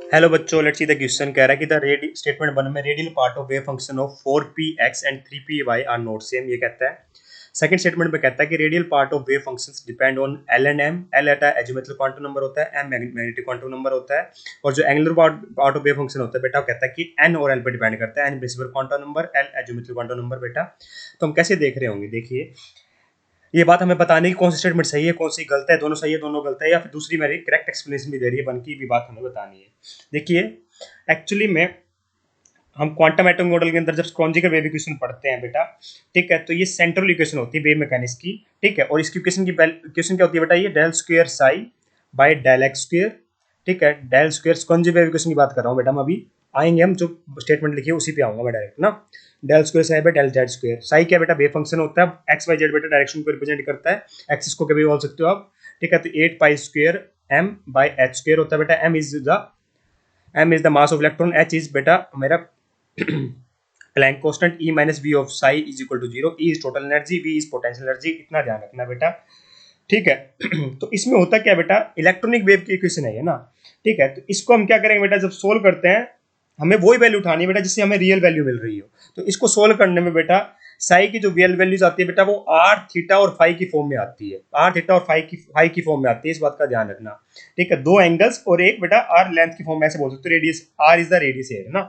Hello बच्चों, let's see the question कह रहा है कि द स्टेटमेंट 1 में radial part of wave function of 4px and 3py are not same, ये कहता है। सेकंड स्टेटमेंट में कहता है कि radial part of wave functions depend on L and M. L eta azimuthal quantum number होता है, एम मैग्नेटिक क्वांटम नंबर होता है, और जो angular part of wave function होता है बेटा, वो कहता है कि एन और एल पर डिपेंड करता है। N principal quantum number, L azimuthal quantum number बेटा। तो हम कैसे देख रहे होंगे, देखिए ये बात हमें बताने की कौन सी स्टेटमेंट सही है, कौन सी गलत है, दोनों सही है दोनों गलत है, या फिर दूसरी मेरी करेक्ट एक्सप्लेनेशन भी दे रही है, बन की भी बात हमें बतानी है। देखिए एक्चुअली में हम क्वांटम एटम मॉडल के अंदर जब कॉन्जुगेट वेव इक्वेशन पढ़ते हैं बेटा, ठीक है, तो ये सेंट्रल इक्वेशन होती है वेव मैकेनिक्स की, ठीक है। और इसकी इक्वेशन क्या होती है बेटा, ये del square psi by del X square, ठीक है। Del square conjugate wave equation की बात कर रहा हूँ बेटा, हम अभी आएंगे, हम जो स्टेटमेंट लिखी है उसी पे आऊंगा मैं डायरेक्ट ना। Del square psi by del Z square. Psi क्या बेटा, वेव फंक्शन होता है, एक्स वाई जेड बेटा डायरेक्शन को रिप्रेजेंट करता है, एक्सिस को कभी बोल सकते हो आप, ठीक है। तो 8 pi square M by H square होता है बेटा। M is the mass of electron, H is बेटा मेरा Planck constant, E minus V of psi is equal to 0, E is total energy, V is potential energy, इतना ध्यान रखना बेटा, ठीक है। तो इसमें होता क्या बेटा, इलेक्ट्रॉनिक वेव की इक्वेशन है ये ना, ठीक है। तो इसको हम क्या करेंगे बेटा, जब सोल्व करते हैं हमें वही वैल्यू उठानी है बेटा जिससे हमें रियल वैल्यू मिल रही हो। तो इसको सोल्व करने में बेटा साई की जो रियल वैल्यूज आती है बेटा, वो आर थीटा और फाई की फॉर्म में आती है, आर थीटा और फाई की फॉर्म में आती है, इस बात का ध्यान रखना, ठीक है। दो एंगल्स और एक बेटा आर लेंथ की फॉर्म में, ऐसे बोल सकते हो, radius R is the radius है ना,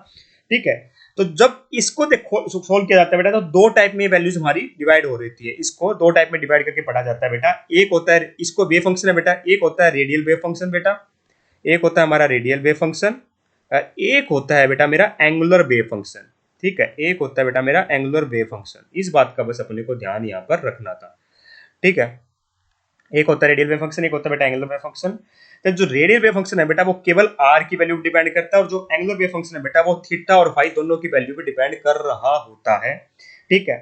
ठीक है। तो जब इसको देखो सोल्व किया जाता है बेटा, तो दो टाइप में वैल्यूज हमारी डिवाइड हो रही है, इसको दो टाइप में डिवाइड करके पढ़ा जाता है बेटा। एक होता है, इसको वेव फंक्शन है बेटा, एक होता है रेडियल वेव फंक्शन बेटा, एक होता है हमारा रेडियल वेव फंक्शन, एक होता है बेटा मेरा एंगुलर वेव फंक्शन, ठीक है। एक होता है बेटा मेरा एंगुलर वेव फंक्शन, इस बात का बस अपने को ध्यान यहाँ पर रखना था, ठीक है। एक होता है रेडियल वेव फंक्शन, एक होता है बेटा एंगुलर वेव फंक्शन। तो जो रेडियल वेव फंक्शन है बेटा, वो केवल आर की वैल्यू पर डिपेंड करता है, और जो एंगुलर वेव फंक्शन है बेटा, वो थीटा और फाई दोनों की वैल्यू पे डिपेंड कर रहा होता है, ठीक है।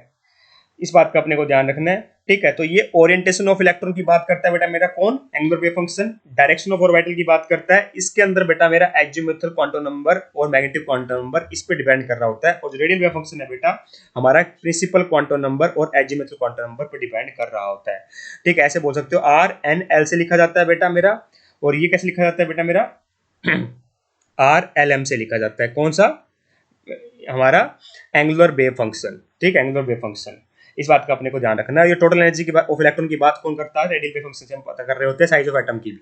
इस बात का अपने को ध्यान रखना है, ठीक है। तो ये ओरिएंटेशन ऑफ इलेक्ट्रॉन की बात करता है बेटा मेरा कौन, angular wave function. Direction of orbital की बात करता है, इसके अंदर बेटा मेरा एजिमुथल क्वांटम नंबर और मैग्नेटिक क्वांटम नंबर इस पे डिपेंड कर रहा होता है। और जो रेडियल वेव फंक्शन है बेटा, हमारा प्रिंसिपल क्वांटम नंबर और एजिमुथल क्वांटम नंबर पे डिपेंड कर रहा होता है, ठीक है। ऐसे बोल सकते हो आर एन एल से लिखा जाता है बेटा मेरा, और ये कैसे लिखा जाता है बेटा मेरा, आर एल एम से लिखा जाता है, कौन सा, हमारा एंगुलर वेव फंक्शन, ठीक है, एंगुलर वेव फंक्शन। इस बात का अपने को ध्यान रखना है। ये टोटल एनर्जी की बात ऑफ इलेक्ट्रॉन की बात कौन करता है, रेडियल वेव फंक्शन से हम पता कर रहे होते हैं साइज ऑफ एटम की भी,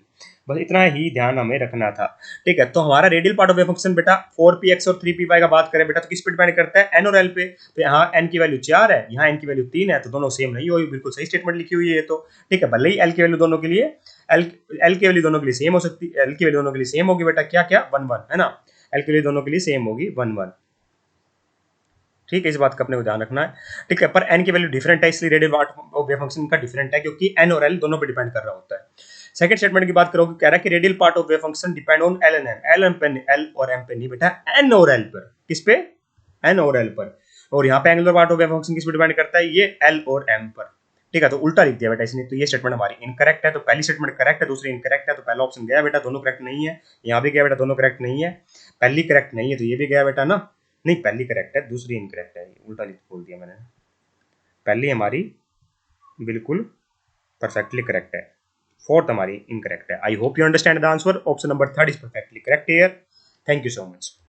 बस इतना ही ध्यान हमें रखना था, ठीक है। तो हमारा radial part of wave function बेटा 4px और 3py का बात करें बेटा, तो किस पे डिपेंड करता है, एन और एल पे। तो यहाँ एन की वैल्यू 4 है, यहाँ एन की वैल्यू 3 है, तो दोनों सेम नहीं हुई, बिल्कुल सही स्टेटमेंट लिखी हुई है ये तो, ठीक है। भले ही एल की वैल्यू दोनों के लिए एल एल की वैल्यू दोनों के लिए सेम हो सकती है, एल की वैल्यू दोनों के लिए सेम होगी बेटा, क्या क्या 1 1 है ना, एल की वैल्यू दोनों के लिए सेम होगी 1 1, ठीक है। इस बात का अपने को ध्यान रखना है, ठीक है। पर एन की वैल्यू डिफरेंट है, इसलिए रेडियल वेव फंक्शन का डिफरेंट है, क्योंकि एन और एल दोनों पे डिपेंड कर रहा होता है। सेकंड स्टेटमेंट की बात करोगे, कह रहा है कि radial part of wave function depend on L and M. L M पे, एल और एम पे नहीं बेटा, एन और एल पर। किस पे, एन और एल पर। और यहाँ पे angular part of wave function किस पे डिपेंड करता है, ये एल और एम पर, ठीक है। तो उल्टा लिख दिया बेटा इसने, तो ये स्टेटमेंट हमारी इनकरेक्ट है। तो पहली स्टेटमेंट करेक्ट है, दूसरी इनकरेक्ट है। तो पहला ऑप्शन गया बेटा, दोनों करेक्ट नहीं है। यहाँ भी गया बेटा, दोनों करेक्ट नहीं है। पहली करेक्ट नहीं है, तो ये भी गया बेटा ना, नहीं पहली करेक्ट है, दूसरी इनकरेक्ट है, उल्टा लिख बोल दिया मैंने। पहली हमारी बिल्कुल परफेक्टली करेक्ट है, फोर्थ हमारी इनकरेक्ट है। I hope you understand the answer. Option number third is perfectly correct here. Thank you so much.